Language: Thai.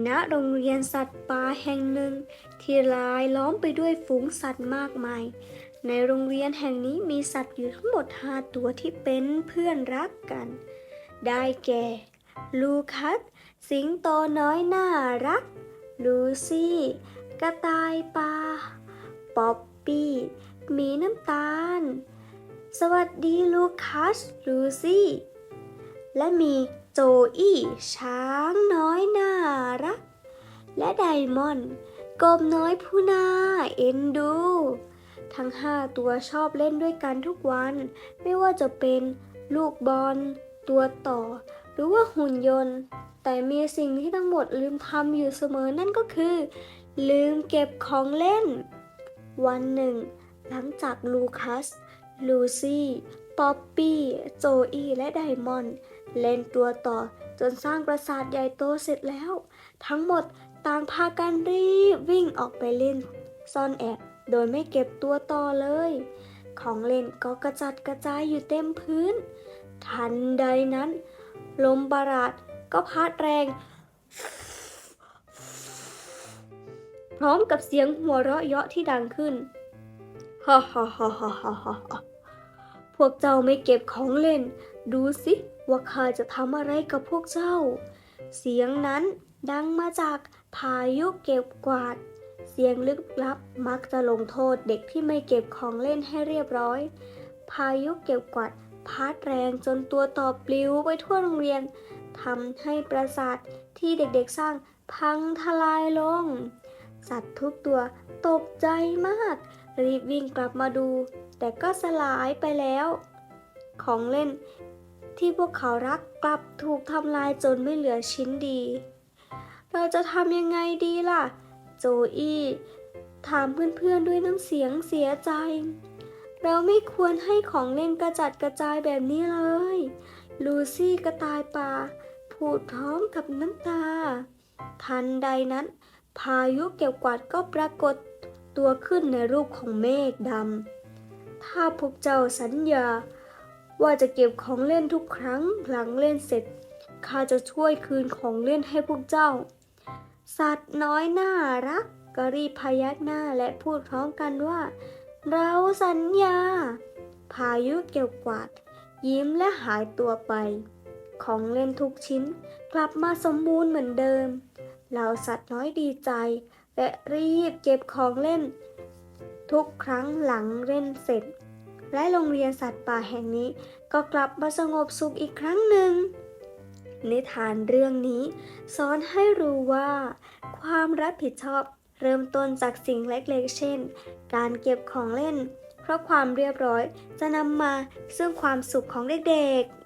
ณโรงเรียนสัตว์ป่าแห่งหนึ่งที่รายล้อมไปด้วยฝูงสัตว์มากมาย ในโรงเรียนแห่งนี้มีสัตว์อยู่ทั้งหมด5 ตัวที่เป็นเพื่อนรักกัน ได้แก่ ลูคัส สิงโตน้อยน่ารัก ลูซี่ กระต่ายป่า ป๊อปปี้หมีน้ำตาล สวัสดีลูคัส ลูซี่ และมีโจอี้ช้างน้อยน่ารัก และไดมอนด์กบน้อยผู้น่าเอ็นดู ทั้ง5 ตัวชอบเล่นด้วยกันทุกวัน ไม่ว่าจะเป็นลูกบอล ตัวต่อ หรือว่าหุ่นยนต์ แต่มีสิ่งที่ทั้งหมดลืมทำอยู่เสมอนั่นก็คือ ลืมเก็บของเล่น วันหนึ่ง หลังจากลูคัส ลูซี่ ป๊อปปี้ โจอี้และไดมอนด์เล่นตัวต่อจนสร้างปราสาทใหญ่โตเสร็จแล้ว ทั้งหมดต่างพากันรีบวิ่งออกไปเล่นซ่อนแอบโดยไม่เก็บตัวต่อเลย ของเล่นก็กระจัดกระจายอยู่เต็มพื้น ทันใดนั้นลมประหลาดก็พัดแรงพร้อมกับเสียงหัวเราะเยาะที่ดังขึ้นฮ่าฮ่าฮ่าฮ่าฮ่าฮ่าพวกเจ้าไม่เก็บของเล่นดูสิว่าข้าจะทำอะไรกับพวกเจ้าเสียงนั้นดังมาจากพายุเก็บกวาดเสียงลึกลับมักจะลงโทษเด็กที่ไม่เก็บของเล่นให้เรียบร้อยพายุเก็บกวาดพัดแรงจนตัวต่อปลิวไปทั่วโรงเรียนทำให้ปราสาทที่เด็กๆสร้างพังทลายลงสัตว์ทุกตัวตกใจมากรีบวิ่งกลับมาดูแต่ก็สลายไปแล้วของเล่นที่พวกเขารักกลับถูกทำลายจนไม่เหลือชิ้นดีเราจะทำยังไงดีล่ะโจอี้ถามเพื่อนๆด้วยน้ำเสียงเสียใจเราไม่ควรให้ของเล่นกระจัดกระจายแบบนี้เลยลูซี่กระต่ายป่าพูดพร้อมกับน้ำตาทันใดนั้นพายุเก็บกวาดก็ปรากฏตัวขึ้นในรูปของเมฆดำถ้าพวกเจ้าสัญญาว่าจะเก็บของเล่นทุกครั้งหลังเล่นเสร็จข้าจะช่วยคืนของเล่นให้พวกเจ้าสัตว์น้อยน่ารักก็รีบพยักหน้าและพูดพร้อมกันว่าเราสัญญาพายุเก็บกวาดยิ้มและหายตัวไปของเล่นทุกชิ้นกลับมาสมบูรณ์เหมือนเดิมเหล่าสัตว์น้อยดีใจและรีบเก็บของเล่นทุกครั้งหลังเล่นเสร็จและโรงเรียนสัตว์ป่าแห่งนี้ก็กลับมาสงบสุขอีกครั้งหนึ่งนิทานเรื่องนี้สอนให้รู้ว่าความรับผิดชอบเริ่มต้นจากสิ่งเล็กๆเช่นการเก็บของเล่นเพราะความเรียบร้อยจะนำมาซึ่งความสุขของเด็กๆ